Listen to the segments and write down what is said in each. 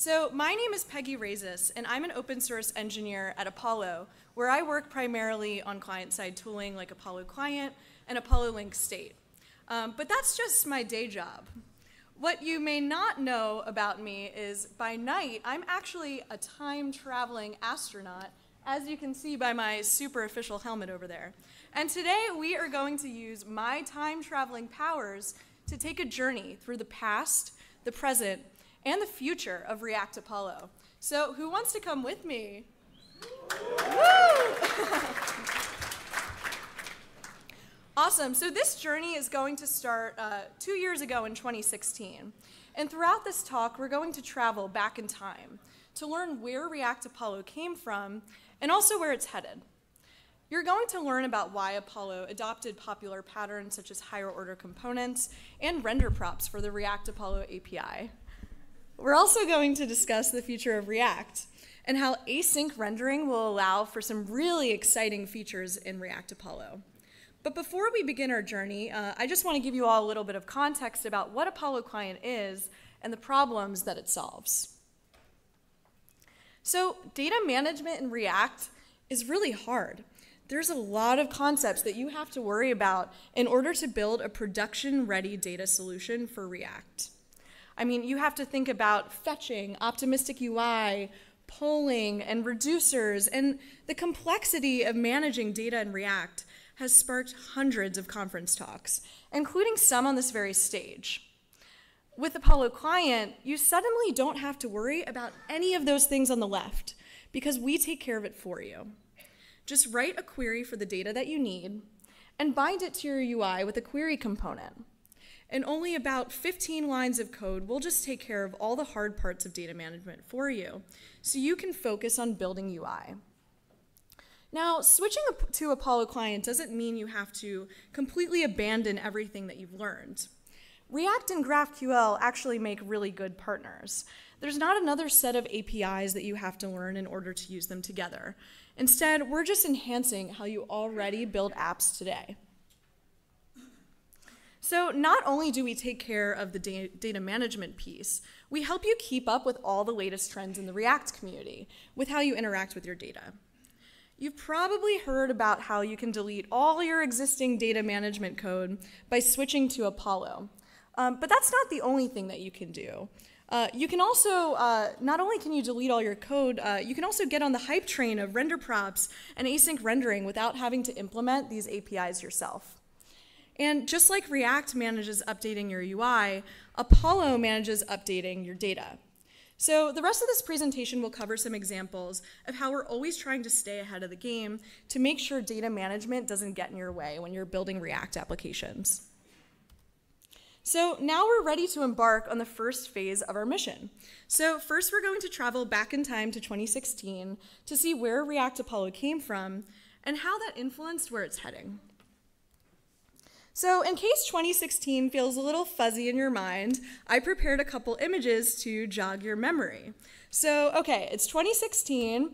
So my name is Peggy Rayzis, and I'm an open source engineer at Apollo, where I work primarily on client-side tooling like Apollo Client and Apollo Link State. But that's just my day job. What you may not know about me is by night, I'm actually a time-traveling astronaut, as you can see by my super official helmet over there. And today we are going to use my time-traveling powers to take a journey through the past, the present, and the future of React Apollo. So who wants to come with me? Woo! Awesome, so this journey is going to start 2 years ago in 2016. And throughout this talk, we're going to travel back in time to learn where React Apollo came from and also where it's headed. You're going to learn about why Apollo adopted popular patterns such as higher order components and render props for the React Apollo API. We're also going to discuss the future of React and how async rendering will allow for some really exciting features in React Apollo. But before we begin our journey, I just want to give you all a little bit of context about what Apollo Client is and the problems that it solves. So data management in React is really hard. There's a lot of concepts that you have to worry about in order to build a production-ready data solution for React. I mean, you have to think about fetching, optimistic UI, polling, and reducers, and the complexity of managing data in React has sparked hundreds of conference talks, including some on this very stage. With Apollo Client, you suddenly don't have to worry about any of those things on the left, because we take care of it for you. Just write a query for the data that you need, and bind it to your UI with a query component. In only about 15 lines of code, we'll just take care of all the hard parts of data management for you, so you can focus on building UI. Now, switching to Apollo Client doesn't mean you have to completely abandon everything that you've learned. React and GraphQL actually make really good partners. There's not another set of APIs that you have to learn in order to use them together. Instead, we're just enhancing how you already build apps today. So not only do we take care of the data management piece, we help you keep up with all the latest trends in the React community with how you interact with your data. You've probably heard about how you can delete all your existing data management code by switching to Apollo. But that's not the only thing that you can do. You can also, not only can you delete all your code, you can also get on the hype train of render props and async rendering without having to implement these APIs yourself. And just like React manages updating your UI, Apollo manages updating your data. So the rest of this presentation will cover some examples of how we're always trying to stay ahead of the game to make sure data management doesn't get in your way when you're building React applications. So now we're ready to embark on the first phase of our mission. So first we're going to travel back in time to 2016 to see where React Apollo came from and how that influenced where it's heading. So in case 2016 feels a little fuzzy in your mind, I prepared a couple images to jog your memory. So, okay, it's 2016.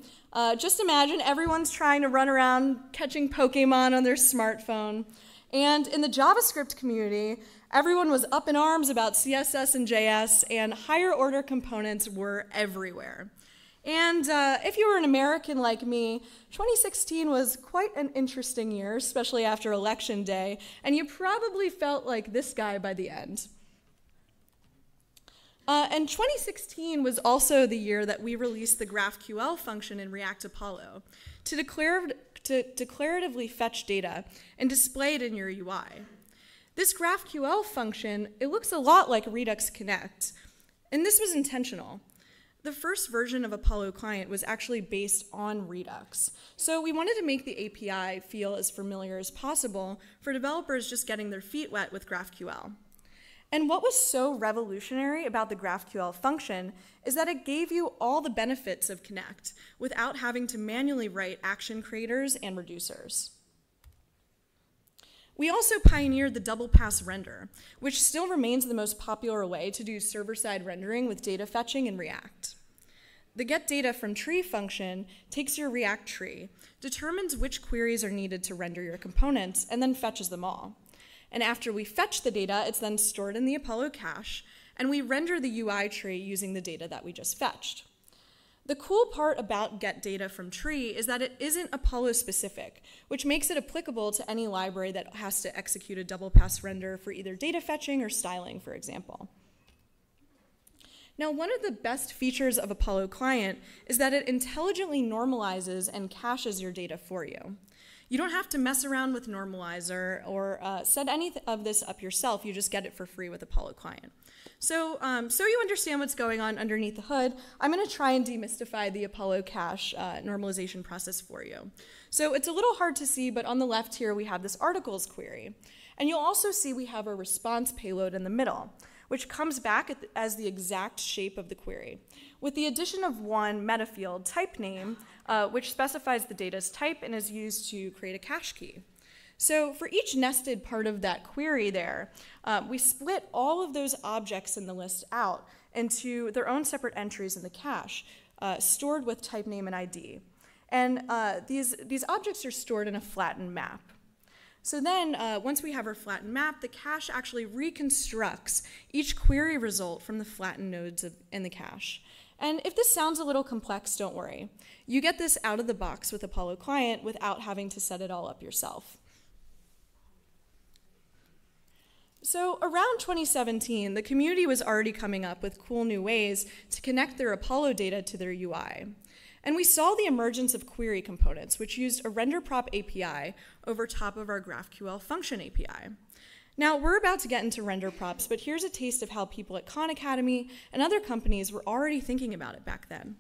Just imagine everyone's trying to run around catching Pokemon on their smartphone. And in the JavaScript community, everyone was up in arms about CSS and JS, and higher order components were everywhere. And if you were an American like me, 2016 was quite an interesting year, especially after Election Day, and you probably felt like this guy by the end. And 2016 was also the year that we released the GraphQL function in React Apollo to declaratively fetch data and display it in your UI. This GraphQL function, it looks a lot like Redux Connect, and this was intentional. The first version of Apollo Client was actually based on Redux. So we wanted to make the API feel as familiar as possible for developers just getting their feet wet with GraphQL. And what was so revolutionary about the GraphQL function is that it gave you all the benefits of Connect without having to manually write action creators and reducers. We also pioneered the double pass render, which still remains the most popular way to do server-side rendering with data fetching in React. The getDataFromTree function takes your React tree, determines which queries are needed to render your components, and then fetches them all. And after we fetch the data, it's then stored in the Apollo cache, and we render the UI tree using the data that we just fetched. The cool part about getData from tree is that it isn't Apollo specific, which makes it applicable to any library that has to execute a double pass render for either data fetching or styling, for example. Now, one of the best features of Apollo Client is that it intelligently normalizes and caches your data for you. You don't have to mess around with Normalizer or set any of this up yourself. You just get it for free with Apollo Client. So you understand what's going on underneath the hood, I'm going to try and demystify the Apollo cache normalization process for you. So it's a little hard to see, but on the left here we have this articles query. And you'll also see we have a response payload in the middle, which comes back as the exact shape of the query, with the addition of one meta field, type name, which specifies the data's type and is used to create a cache key. So for each nested part of that query there, we split all of those objects in the list out into their own separate entries in the cache, stored with type name and ID. And these objects are stored in a flattened map. So then, once we have our flattened map, the cache actually reconstructs each query result from the flattened nodes in the cache. And if this sounds a little complex, don't worry. You get this out of the box with Apollo Client without having to set it all up yourself. So around 2017, the community was already coming up with cool new ways to connect their Apollo data to their UI. And we saw the emergence of query components, which used a render prop API over top of our GraphQL function API. Now, we're about to get into render props, but here's a taste of how people at Khan Academy and other companies were already thinking about it back then.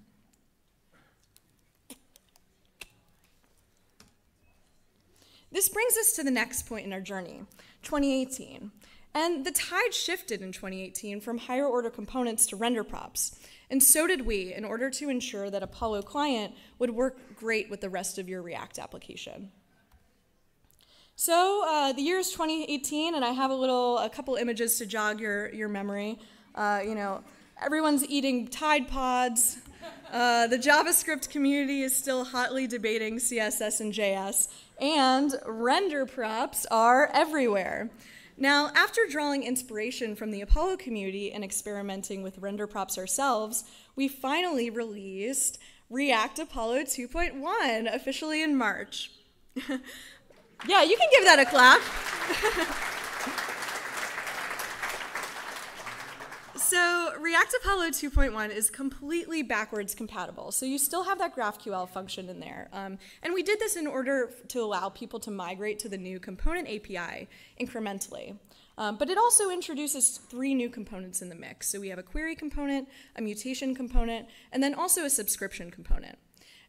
This brings us to the next point in our journey, 2018. And the tide shifted in 2018 from higher order components to render props. And so did we, in order to ensure that Apollo Client would work great with the rest of your React application. So the year is 2018, and I have a couple images to jog your memory. Everyone's eating Tide Pods. The JavaScript community is still hotly debating CSS and JS, and render props are everywhere. Now, after drawing inspiration from the Apollo community and experimenting with render props ourselves, we finally released React Apollo 2.1 officially in March. Yeah, you can give that a clap. So React Apollo 2.1 is completely backwards compatible. So you still have that GraphQL function in there. And we did this in order to allow people to migrate to the new component API incrementally. But it also introduces 3 new components in the mix. So we have a query component, a mutation component, and then also a subscription component.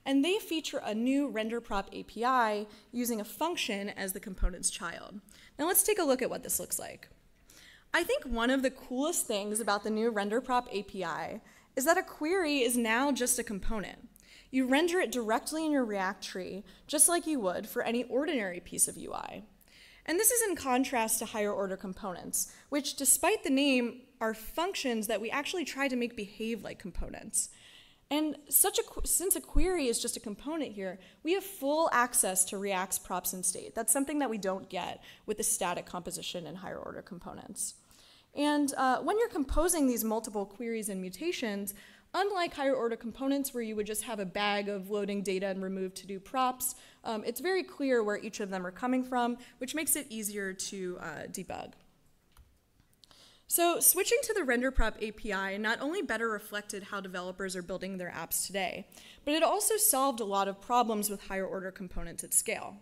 And they feature a new render prop API using a function as the component's child. Now let's take a look at what this looks like. I think one of the coolest things about the new render prop API is that a query is now just a component. You render it directly in your React tree, just like you would for any ordinary piece of UI. And this is in contrast to higher order components, which despite the name are functions that we actually try to make behave like components. And since a query is just a component here, we have full access to React's props and state. That's something that we don't get with the static composition and higher order components. And when you're composing these multiple queries and mutations, unlike higher order components where you would just have a bag of loading data and remove to-do props, it's very clear where each of them are coming from, which makes it easier to debug. So switching to the render prop API not only better reflected how developers are building their apps today, but it also solved a lot of problems with higher order components at scale.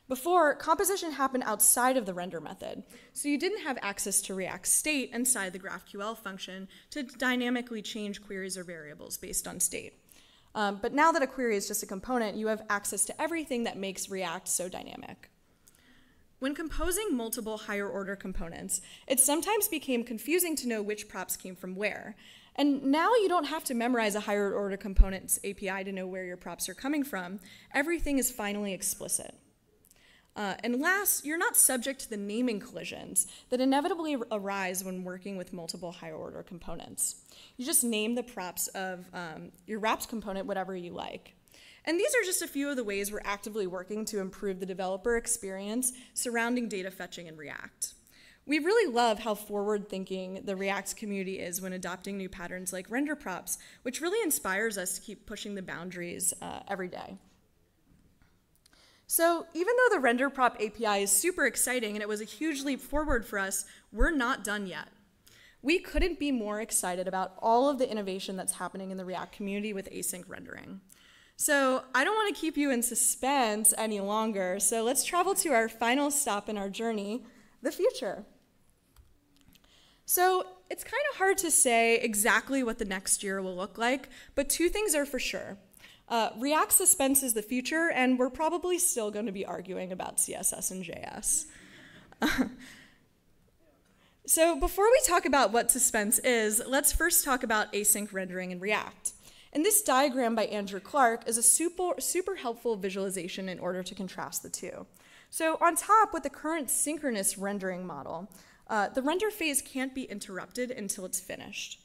Before, composition happened outside of the render method, so you didn't have access to React state inside the GraphQL function to dynamically change queries or variables based on state. But now that a query is just a component, you have access to everything that makes React so dynamic. When composing multiple higher order components, it sometimes became confusing to know which props came from where. And now you don't have to memorize a higher order components API to know where your props are coming from. Everything is finally explicit. And last, you're not subject to the naming collisions that inevitably arise when working with multiple higher order components. You just name the props of your wraps component whatever you like. And these are just a few of the ways we're actively working to improve the developer experience surrounding data fetching in React. We really love how forward-thinking the React community is when adopting new patterns like render props, which really inspires us to keep pushing the boundaries every day. So even though the render prop API is super exciting and it was a huge leap forward for us, we're not done yet. We couldn't be more excited about all of the innovation that's happening in the React community with async rendering. So I don't want to keep you in suspense any longer, so let's travel to our final stop in our journey, the future. So it's kind of hard to say exactly what the next year will look like, but two things are for sure. React Suspends is the future, and we're probably still going to be arguing about CSS and JS. So before we talk about what Suspends is, let's first talk about async rendering in React. And this diagram by Andrew Clark is a super helpful visualization in order to contrast the two. So on top, with the current synchronous rendering model, the render phase can't be interrupted until it's finished.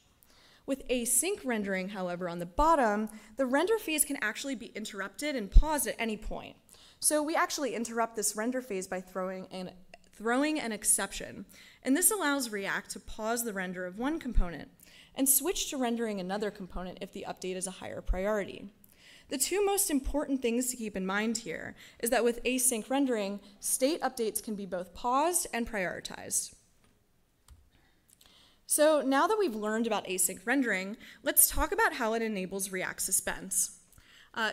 With async rendering, however, on the bottom, the render phase can actually be interrupted and paused at any point. So we actually interrupt this render phase by throwing an exception. And this allows React to pause the render of one component and switch to rendering another component if the update is a higher priority. The two most important things to keep in mind here is that with async rendering, state updates can be both paused and prioritized. So now that we've learned about async rendering, let's talk about how it enables React Suspends.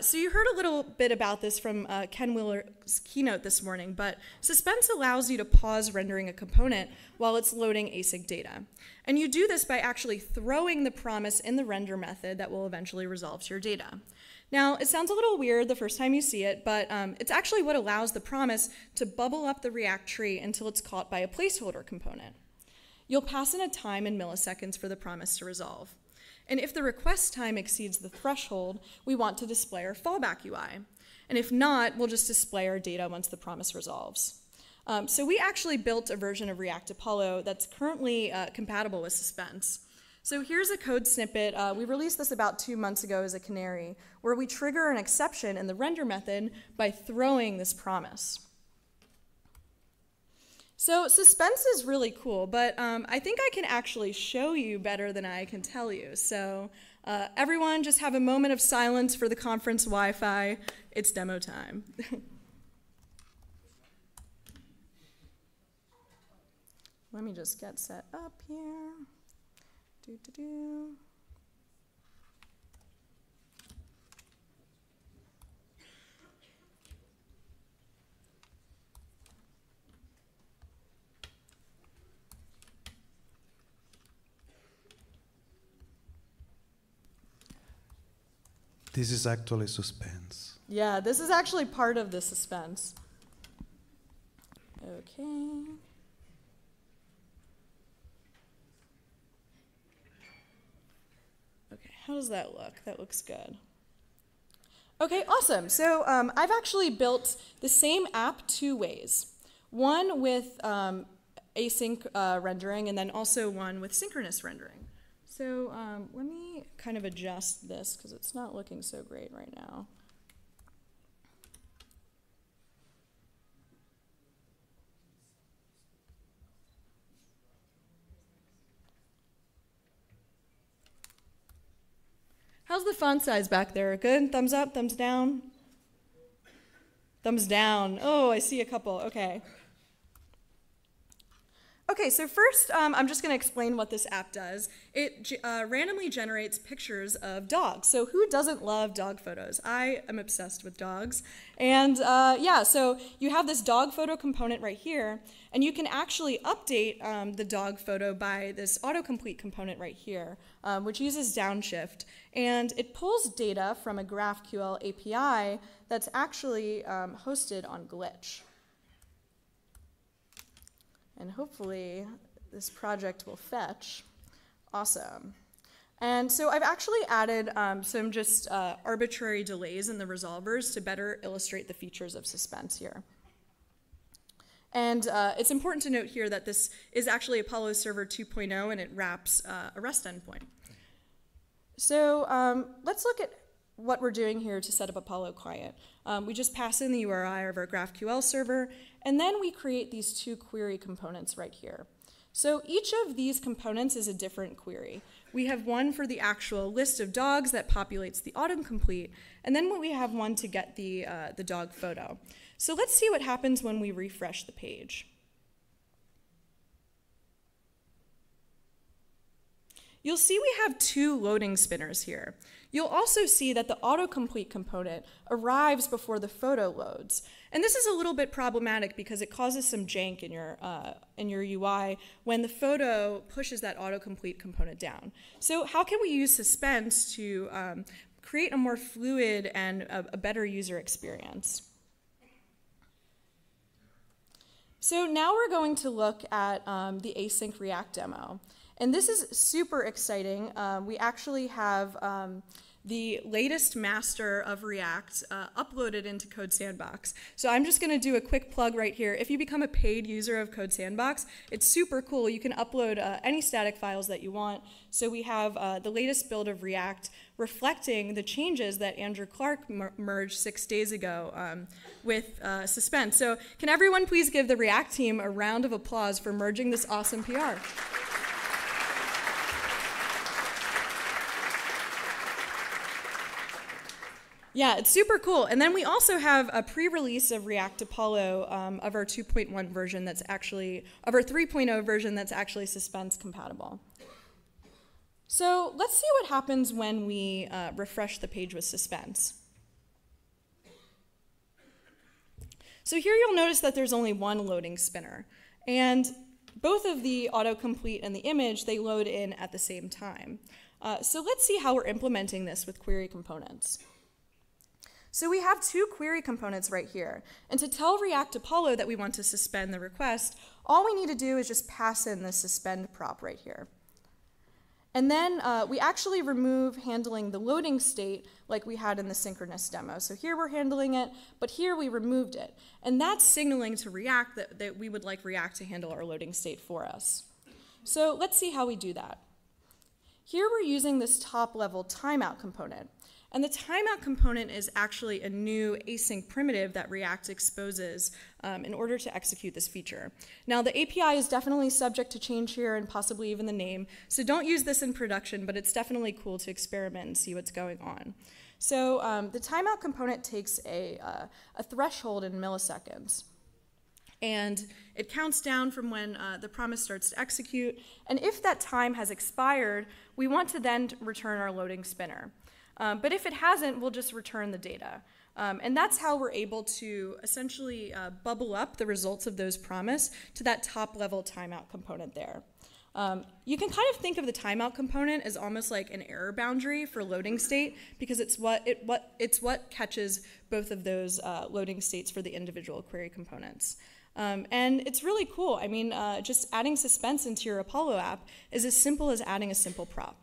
So you heard a little bit about this from Ken Willer's keynote this morning, but Suspends allows you to pause rendering a component while it's loading async data. And you do this by actually throwing the promise in the render method that will eventually resolve to your data. Now, it sounds a little weird the first time you see it, but it's actually what allows the promise to bubble up the React tree until it's caught by a placeholder component. You'll pass in a time in milliseconds for the promise to resolve. And if the request time exceeds the threshold, we want to display our fallback UI. And if not, we'll just display our data once the promise resolves. So we actually built a version of React Apollo that's currently compatible with Suspends. So here's a code snippet. We released this about 2 months ago as a canary, where we trigger an exception in the render method by throwing this promise. So Suspends is really cool, but I think I can actually show you better than I can tell you. So everyone just have a moment of silence for the conference Wi-Fi. It's demo time. Let me just get set up here. This is actually Suspends. Yeah, this is actually part of the Suspends. Okay. Okay, how does that look? That looks good. Okay, awesome. So I've actually built the same app 2 ways. One with async rendering, and then also one with synchronous rendering. So let me kind of adjust this because it's not looking so great right now. How's the font size back there? Good? Thumbs up? Thumbs down? Thumbs down. Oh, I see a couple. Okay. Okay, so first, I'm just going to explain what this app does. It randomly generates pictures of dogs. So who doesn't love dog photos? I am obsessed with dogs. And yeah, so you have this dog photo component right here, and you can actually update the dog photo by this autocomplete component right here, which uses downshift. And it pulls data from a GraphQL API that's actually hosted on Glitch. And hopefully this project will fetch. Awesome. And so I've actually added some just arbitrary delays in the resolvers to better illustrate the features of Suspends here. And it's important to note here that this is actually Apollo Server 2.0 and it wraps a REST endpoint. So let's look at what we're doing here to set up Apollo client. We just pass in the URI of our GraphQL server, and then we create these two query components right here. So each of these components is a different query. We have one for the actual list of dogs that populates the autocomplete, and then we have one to get the dog photo. So let's see what happens when we refresh the page. You'll see we have two loading spinners here. You'll also see that the autocomplete component arrives before the photo loads. And this is a little bit problematic because it causes some jank in your UI when the photo pushes that autocomplete component down. So how can we use Suspends to create a more fluid and a better user experience? So now we're going to look at the Async React demo. And this is super exciting. We actually have the latest master of React uploaded into Code Sandbox. So I'm just going to do a quick plug right here. If you become a paid user of Code Sandbox, it's super cool. You can upload any static files that you want. So we have the latest build of React reflecting the changes that Andrew Clark merged 6 days ago with Suspend. So can everyone please give the React team a round of applause for merging this awesome PR? Yeah, it's super cool. And then we also have a pre-release of React Apollo of our 2.1 version that's actually, of our 3.0 version that's actually Suspends compatible. So let's see what happens when we refresh the page with Suspends. So here you'll notice that there's only one loading spinner. And both of the autocomplete and the image, they load in at the same time. So let's see how we're implementing this with query components. So we have two query components right here. And to tell React Apollo that we want to suspend the request, all we need to do is just pass in the suspend prop right here. And then we actually remove handling the loading state like we had in the synchronous demo. So here we're handling it, but here we removed it. And that's signaling to React that we would like React to handle our loading state for us. So let's see how we do that. Here we're using this top-level timeout component. And the timeout component is actually a new async primitive that React exposes in order to execute this feature. Now, the API is definitely subject to change here and possibly even the name, so don't use this in production, but it's definitely cool to experiment and see what's going on. So the timeout component takes a threshold in milliseconds. And it counts down from when the promise starts to execute. And if that time has expired, we want to then return our loading spinner. But if it hasn't, we'll just return the data. And that's how we're able to essentially bubble up the results of those promise to that top-level timeout component there. You can kind of think of the timeout component as almost like an error boundary for loading state because it's what catches both of those loading states for the individual query components. And it's really cool. I mean, just adding suspense into your Apollo app is as simple as adding a simple prop.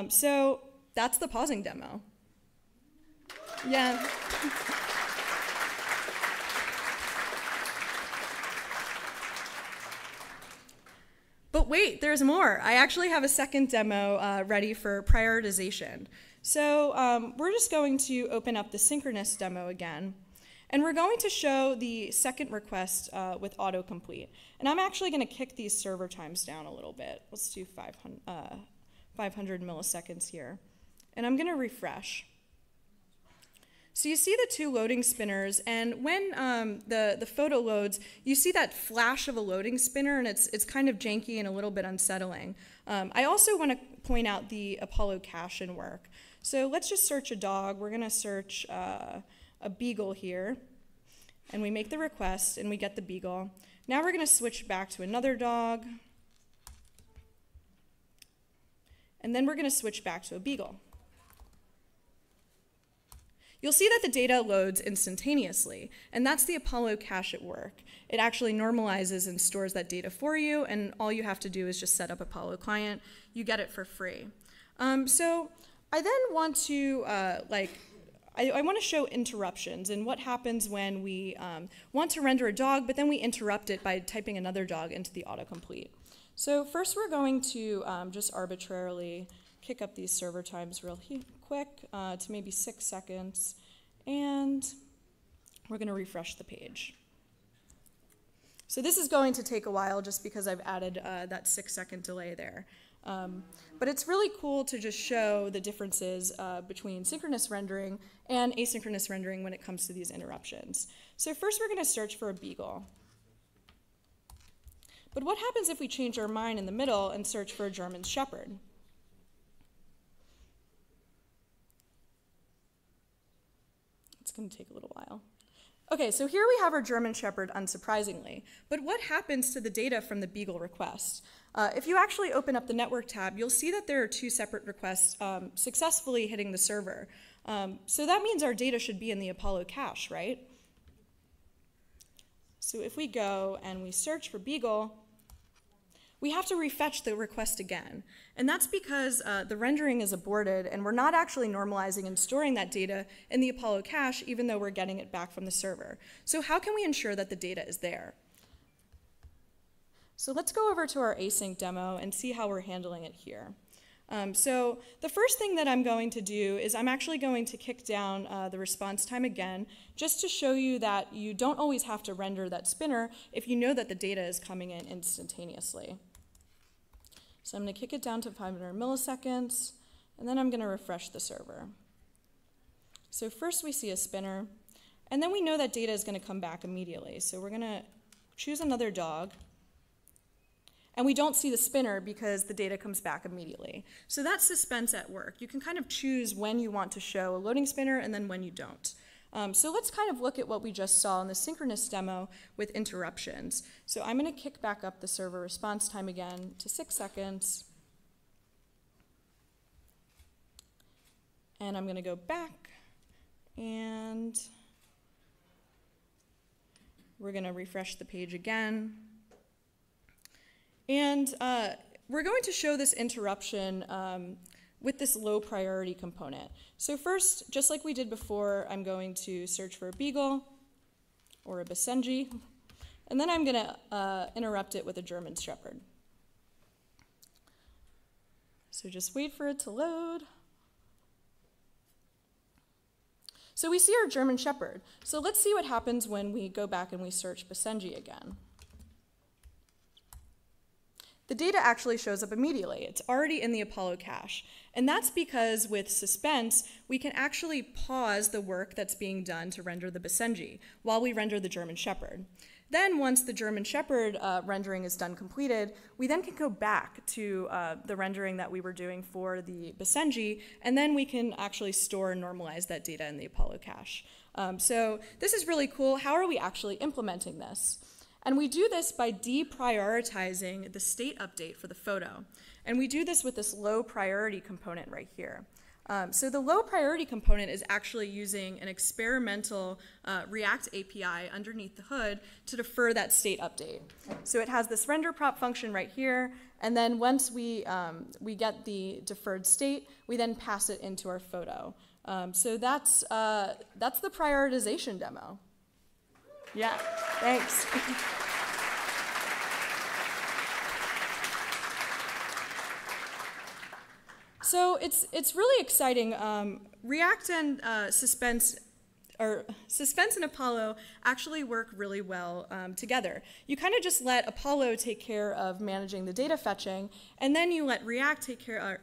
So that's the pausing demo. Yeah. But wait, there's more. I actually have a second demo ready for prioritization. So we're just going to open up the synchronous demo again. And we're going to show the second request with autocomplete. And I'm actually going to kick these server times down a little bit. Let's do 500 milliseconds here. And I'm going to refresh. So you see the two loading spinners, and when the photo loads, you see that flash of a loading spinner, and it's kind of janky and a little bit unsettling. I also want to point out the Apollo cache and work. So let's just search a dog. We're going to search a Beagle here, and we make the request, and we get the Beagle. Now we're going to switch back to another dog, and then we're going to switch back to a Beagle. You'll see that the data loads instantaneously, and that's the Apollo cache at work. It actually normalizes and stores that data for you, and all you have to do is just set up Apollo client. You get it for free. So I then want to, I want to show interruptions and what happens when we want to render a dog, but then we interrupt it by typing another dog into the autocomplete. So first we're going to just arbitrarily kick up these server times real quick to maybe 6 seconds, and we're going to refresh the page. So this is going to take a while just because I've added that 6-second delay there. But it's really cool to just show the differences between synchronous rendering and asynchronous rendering when it comes to these interruptions. So first we're going to search for a Beagle. But what happens if we change our mind in the middle and search for a German Shepherd? It's going to take a little while. Okay, so here we have our German Shepherd, unsurprisingly. But what happens to the data from the Beagle request? If you actually open up the network tab, you'll see that there are 2 separate requests successfully hitting the server. So that means our data should be in the Apollo cache, right? So if we go and we search for Beagle, we have to refetch the request again. And that's because the rendering is aborted and we're not actually normalizing and storing that data in the Apollo cache even though we're getting it back from the server. So how can we ensure that the data is there? So let's go over to our async demo and see how we're handling it here. So the first thing that I'm going to do is I'm actually going to kick down the response time again just to show you that you don't always have to render that spinner if you know that the data is coming in instantaneously. So I'm going to kick it down to 500 milliseconds, and then I'm going to refresh the server. So first we see a spinner, and then we know that data is going to come back immediately. So we're going to choose another dog. And we don't see the spinner because the data comes back immediately. So that's suspense at work. You can kind of choose when you want to show a loading spinner and then when you don't. So let's kind of look at what we just saw in the synchronous demo with interruptions. So I'm going to kick back up the server response time again to 6 seconds. And I'm going to go back, and we're going to refresh the page again. And we're going to show this interruption with this low priority component. So first, just like we did before, I'm going to search for a Beagle or a Basenji, and then I'm going to interrupt it with a German Shepherd. So just wait for it to load. So we see our German Shepherd. So let's see what happens when we go back and we search Basenji again. The data actually shows up immediately. It's already in the Apollo cache. And that's because with Suspends, we can actually pause the work that's being done to render the Basenji while we render the German Shepherd. Then once the German Shepherd rendering is done completed, we then can go back to the rendering that we were doing for the Basenji, and then we can actually store and normalize that data in the Apollo cache. So this is really cool. How are we actually implementing this? And we do this by deprioritizing the state update for the photo. And we do this with this low priority component right here. So the low priority component is actually using an experimental React API underneath the hood to defer that state update. So it has this render prop function right here, and then once we get the deferred state, we then pass it into our photo. So that's the prioritization demo. Yeah, thanks. So it's really exciting. React and Suspends and Apollo actually work really well together. You kind of just let Apollo take care of managing the data fetching, and then you let React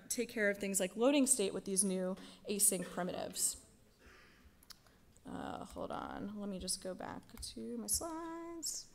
take care of things like loading state with these new async primitives. Hold on, let me just go back to my slides.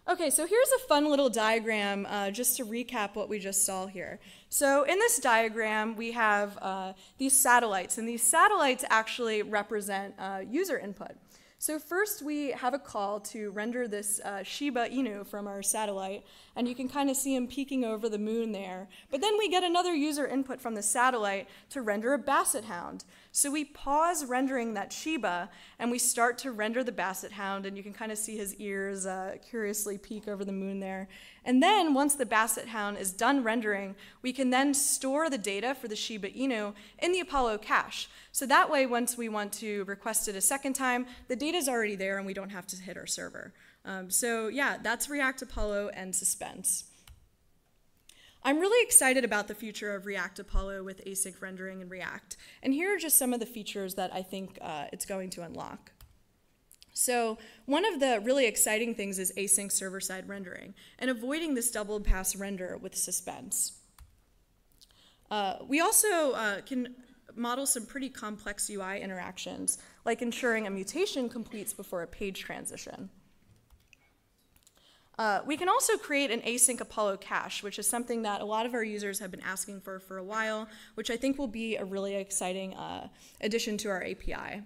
Okay, so here's a fun little diagram just to recap what we just saw here. So in this diagram, we have these satellites, and these satellites actually represent user input. So first we have a call to render this Shiba Inu from our satellite, and you can kind of see him peeking over the moon there. But then we get another user input from the satellite to render a basset hound. So we pause rendering that Shiba, and we start to render the basset hound, and you can kind of see his ears curiously peek over the moon there. And then once the basset hound is done rendering, we can then store the data for the Shiba Inu in the Apollo cache. So that way, once we want to request it a second time, the data data is already there and we don't have to hit our server. So yeah, that's React Apollo and Suspends. I'm really excited about the future of React Apollo with async rendering in React. And here are just some of the features that I think it's going to unlock. So one of the really exciting things is async server-side rendering and avoiding this double pass render with Suspends. We also can model some pretty complex UI interactions, like ensuring a mutation completes before a page transition. We can also create an async Apollo cache, which is something that a lot of our users have been asking for a while, which I think will be a really exciting addition to our API.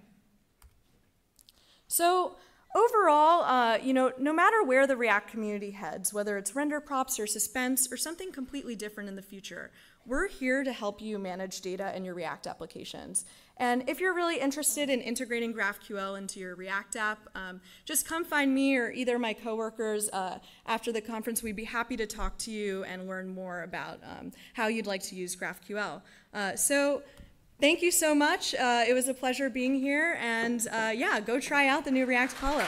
So overall, no matter where the React community heads, whether it's render props or Suspends or something completely different in the future, we're here to help you manage data in your React applications. And if you're really interested in integrating GraphQL into your React app, just come find me or either of my coworkers after the conference. We'd be happy to talk to you and learn more about how you'd like to use GraphQL. So thank you so much. It was a pleasure being here. And yeah, go try out the new React Apollo.